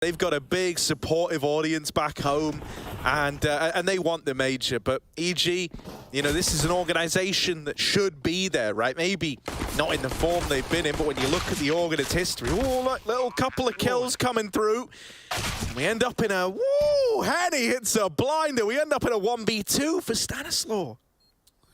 They've got a big supportive audience back home, and they want the major. But EG, you know, this is an organization that should be there, right? Maybe not in the form they've been in, but when you look at the org and its history, oh, look, little couple of kills coming through. We end up in a, woo, Henny hits a blinder. We end up in a 1v2 for Stanislaw.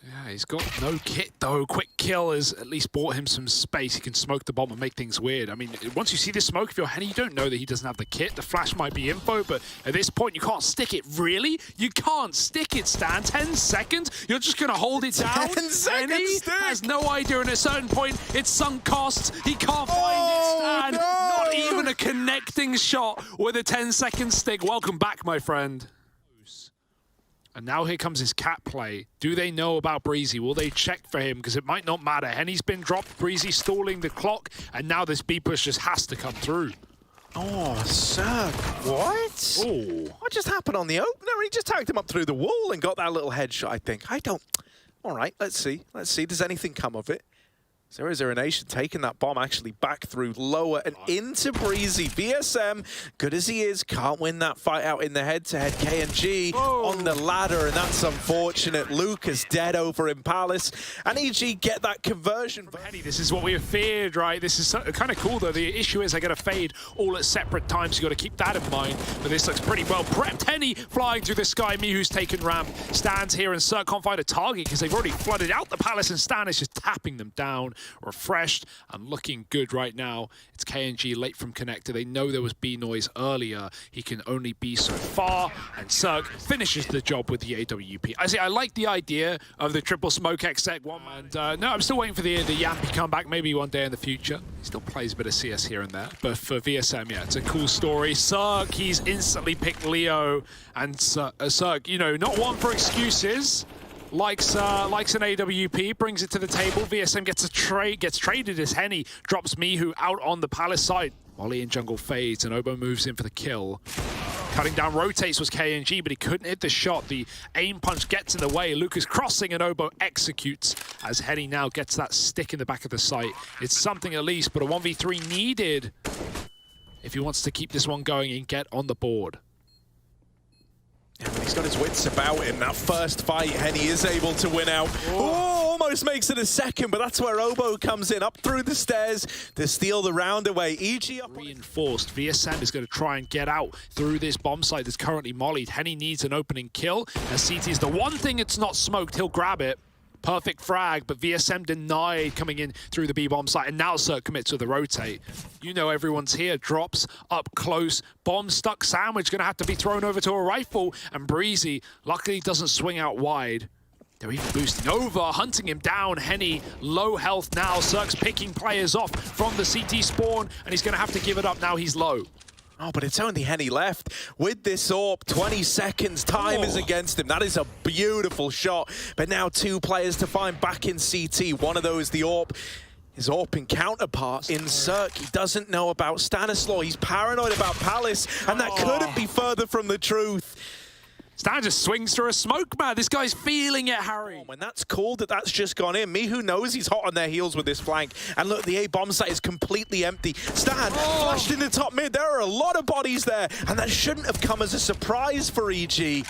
Yeah, he's got no kit though. Quick kill has at least bought him some space. He can smoke the bomb and make things weird. I mean, once you see the smoke, if you're Henny, you don't know that he doesn't have the kit. The flash might be info, but at this point, you can't stick it. Really? You can't stick it, Stan. 10 seconds? You're just going to hold it down? 10 seconds Henny stick. has no idea. At a certain point, it's sunk costs. He can't find it, Stan. No. Not even a connecting shot with a 10-second stick. Welcome back, my friend. And now here comes his cat play. Do they know about Breezy? Will they check for him? Because it might not matter. Henny's been dropped, Breezy stalling the clock, and now this B push just has to come through. Oh, sir. What? Oh. What just happened on the opener? He just tagged him up through the wall and got that little headshot, I think. All right, let's see. Let's see. Does anything come of it? 00Nation taking that bomb actually back through lower and into Breezy. VSM, good as he is, can't win that fight out in the head-to-head. KNG on the ladder, and that's unfortunate. Luke is dead over in Palace, and EG get that conversion. Henny, this is what we have feared, right? This is kind of cool, though. The issue is they're going to fade all at separate times. You've got to keep that in mind. But this looks pretty well prepped. Henny flying through the sky. Mihu's taken ramp, stands here, and Cirque can't find a target because they've already flooded out the Palace, and Stan is just tapping them down. Refreshed and looking good right now. It's KNG late from connector. They know there was B noise earlier. He can only be so far, and Cirque finishes the job with the AWP. I like the idea of the triple smoke exec one, and no, I'm still waiting for the Yampy comeback, maybe one day in the future. He still plays a bit of CS here and there, but for VSM, yeah, it's a cool story. Cirque, he's instantly picked Leo, and Cirque, you know, not one for excuses. Likes an AWP, brings it to the table. VSM gets traded as Henny drops Mihu out on the Palace side. Molly in jungle fades, and Obo moves in for the kill. Cutting down rotates was KNG, but he couldn't hit the shot. The aim punch gets in the way. Lucas crossing, and Obo executes as Henny now gets that stick in the back of the site. It's something at least, but a 1v3 needed if he wants to keep this one going and get on the board. Yeah, but he's got his wits about him. That first fight, Henny is able to win out. Oh, almost makes it a second, but that's where Obo comes in, up through the stairs to steal the round away. EG up reinforced. VSM is going to try and get out through this bomb site that's currently mollied. Henny needs an opening kill, as CT is the one thing it's not smoked. He'll grab it. Perfect frag, but VSM denied coming in through the B-bomb site, and now Cirque commits with the rotate. You know everyone's here. Drops up close. Bomb stuck sandwich, going to have to be thrown over to a rifle, and Breezy luckily doesn't swing out wide. They're even boosting over, hunting him down. Henny, low health now. Cirque's picking players off from the CT spawn, and he's going to have to give it up now. He's low. Oh, but it's only Henny left. With this AWP, 20 seconds, time is against him. That is a beautiful shot. But now two players to find back in CT. One of those, the AWP, his AWPing counterpart in Cirque. He doesn't know about Stanislaw. He's paranoid about Palace, and that couldn't be further from the truth. Stan just swings through a smoke, man. This guy's feeling it, Harry. When that's cool that's just gone in. Mihu knows he's hot on their heels with this flank. And look, the A bomb site is completely empty. Stan flashed in the top mid. There are a lot of bodies there. And that shouldn't have come as a surprise for EG.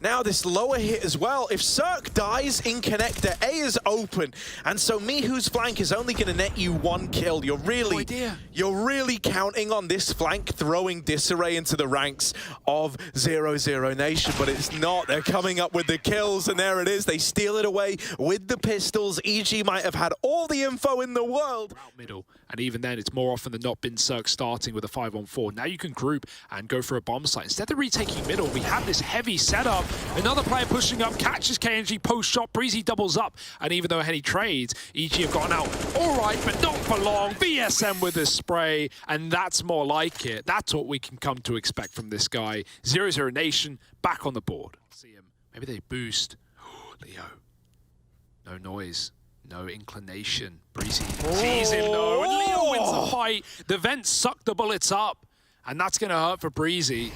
Now this lower hit as well. If Cirque dies in connector, A is open. And so Mihu's flank is only going to net you one kill. You're really counting on this flank throwing disarray into the ranks of 00Nation, but it's not. They're coming up with the kills, and there it is. They steal it away with the pistols. EG might have had all the info in the world. Out middle, and even then, it's more often than not been Cirque starting with a 5-on-4. Now you can group and go for a bomb site. Instead of retaking middle, we have this heavy setup. Another player pushing up, catches KNG post-shot. Breezy doubles up, and even though Henny trades, EG have gotten out. All right, but not for long. VSM with the spray, and that's more like it. That's what we can come to expect from this guy. 00Nation back on the board. See him. Maybe they boost. Leo. No noise. No inclination. Breezy sees him though, and Leo wins the fight. The vents suck the bullets up, and that's going to hurt for Breezy.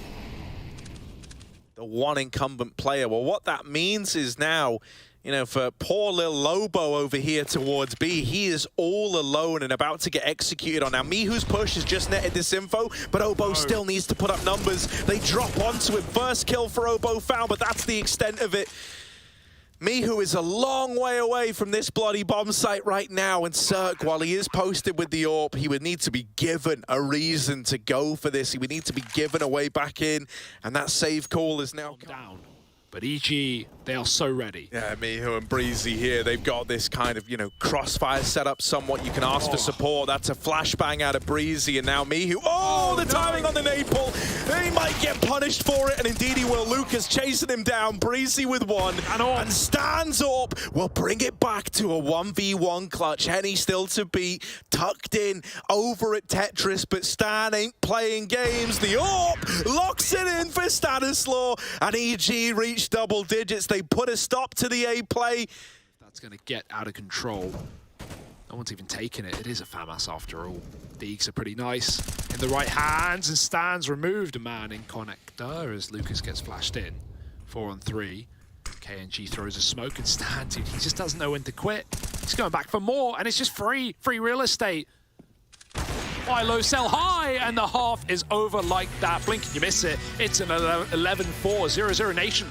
the one incumbent player. Well, what that means is now, you know, for poor little Lobo over here towards B, he is all alone and about to get executed on. Now, Mihu's push has just netted this info, but Obo still needs to put up numbers. They drop onto him. First kill for Obo found, but that's the extent of it. Mihu is a long way away from this bloody bomb site right now, and Cirque, while he is posted with the AWP, he would need to be given a reason to go for this. He would need to be given a way back in, and that save call is now down. But EG, they are so ready. Yeah, Mihu and Breezy here, they've got this kind of, you know, crossfire set up somewhat. You can ask for support. That's a flashbang out of Breezy, and now Mihu. Oh, the timing on the Napal. He might get punished for it, and indeed he will. Lucas chasing him down. Breezy with one, and stands up. Will bring it back to a 1v1 clutch. Henny still to beat, tucked in over at Tetris, but Stan ain't playing games. The AWP locks it in for Stanislaw, and EG reach double digits. They put a stop to the A play. That's going to get out of control. No one's even taking it. It is a FAMAS after all. Deegs are pretty nice. In the right hands, and Stan's removed a man in connector as Lucas gets flashed in. 4 on 3. KNG throws a smoke, and Stan, dude, he just doesn't know when to quit. He's going back for more, and it's just free real estate. Buy low, sell high, and the half is over like that. Blink and you miss it. It's an 11-4, 00Nation.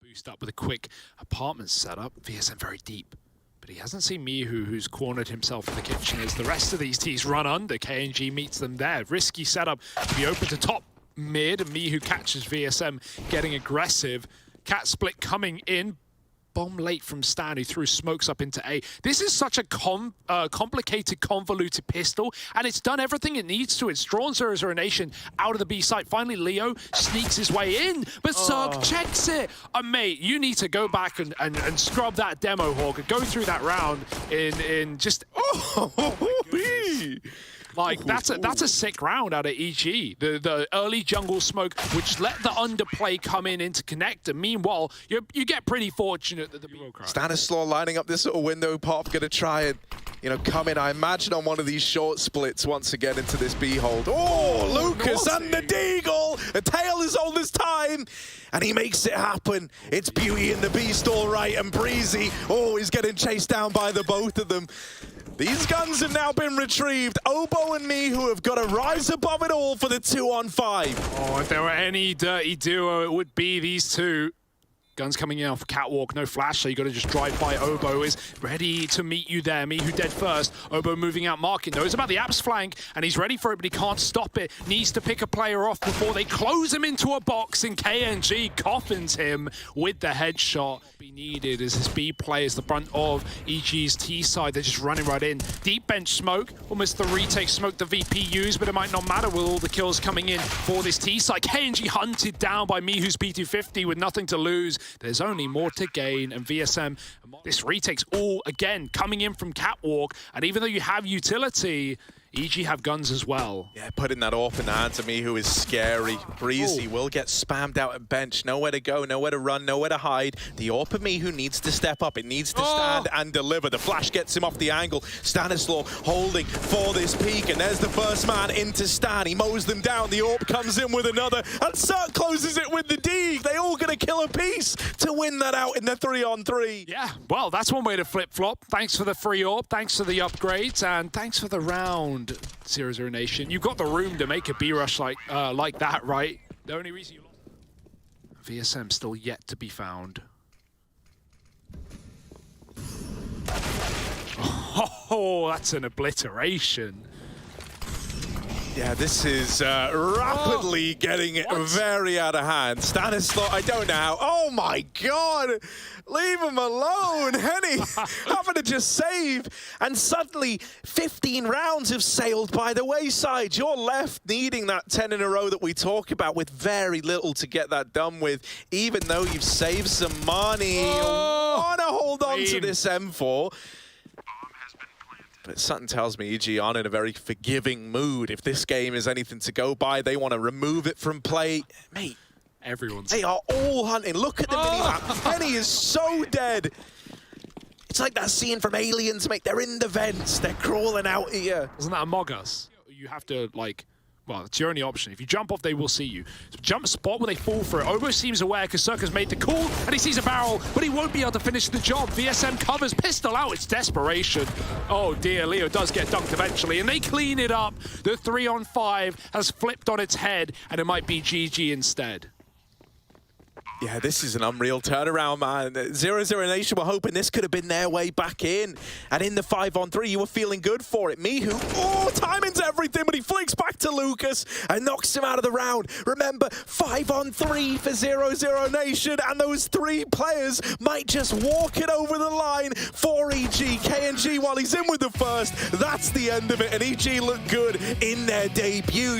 Boost up with a quick apartment setup. VSM very deep, but he hasn't seen Mihu, who's cornered himself in the kitchen as the rest of these T's run under. KNG meets them there. Risky setup to be open to top mid, and Mihu catches VSM getting aggressive. Cat split coming in. Bomb late from Stan, who threw smokes up into A. This is such a complicated, convoluted pistol, and it's done everything it needs to. It's drawn 00Nation out of the B site. Finally, Leo sneaks his way in, but Cirque checks it. Mate, you need to go back and scrub that demo, Hawk, go through that round in just... Like, that's a sick round out of EG. The early jungle smoke, which let the underplay come in into connector. Meanwhile, you get pretty fortunate that the Stanislaw lining up this little window pop, gonna try and, you know, come in, I imagine, on one of these short splits once again into this B hold. Oh, Lucas and the Deagle! A tail is all this time, and he makes it happen. It's Beauty and the Beast, all right, and Breezy. Oh, he's getting chased down by the both of them. These guns have now been retrieved. Obo and Mihu have got to rise above it all for the 2-on-5. Oh, if there were any dirty duo, it would be these two. Guns coming in off a catwalk, no flash, so you got to just drive by. Obo is ready to meet you there. Mihu dead first. Obo moving out, marking, knows about the apps flank, and he's ready for it, but he can't stop it. Needs to pick a player off before they close him into a box, and KNG coffins him with the headshot. Be needed as his B players, the front of EG's T side. They're just running right in. Deep bench smoke, almost the retake smoke the VP used, but it might not matter with all the kills coming in for this T side. KNG hunted down by Mihu's P250 with nothing to lose. There's only more to gain, and VSM, this retake's all, again, coming in from catwalk, and even though you have utility, EG have guns as well. Yeah, putting that off in the hands of Mihu is scary. Breezy will get spammed out at bench. Nowhere to go, nowhere to run, nowhere to hide. The AWP of Mihu needs to step up. It needs to stand and deliver. The flash gets him off the angle. Stanislaw holding for this peak, and there's the first man into Stan. He mows them down. The AWP comes in with another, and Cirque closes it with the D. They all gonna kill a piece to win that out in the 3-on-3. Yeah, well, that's one way to flip-flop. Thanks for the free AWP, thanks for the upgrades, and thanks for the round. 00Nation, you've got the room to make a B rush like that, right? The only reason you lost. VSM still yet to be found. Oh, that's an obliteration. Yeah, this is rapidly getting it very out of hand. Stanislaw, I don't know how. Oh my God! Leave him alone, Henny! Having to just save, and suddenly 15 rounds have sailed by the wayside. You're left needing that 10 in a row that we talk about with very little to get that done with, even though you've saved some money. Want to hold on to this M4. But something tells me EG aren't in a very forgiving mood. If this game is anything to go by, they want to remove it from play. Mate, they are all hunting. Look at the minimap. Henny is so dead. It's like that scene from Aliens, mate. They're in the vents. They're crawling out here. Isn't that Among Us? You have to, like, well, it's your only option. If you jump off, they will see you. So jump spot where they fall for it. Obo seems aware because Circa's made the call, and he sees a barrel, but he won't be able to finish the job. VSM covers, pistol out, it's desperation. Oh dear, Leo does get dunked eventually, and they clean it up. The 3-on-5 has flipped on its head, and it might be GG instead. Yeah, this is an unreal turnaround, man. 00Nation were hoping this could have been their way back in. And in the 5-on-3, you were feeling good for it. Mihu, oh, timing's everything, but he flicks back to Lucas and knocks him out of the round. Remember, 5-on-3 for 00Nation, and those 3 players might just walk it over the line for EG. KNG, while he's in with the first, that's the end of it, and EG looked good in their debut.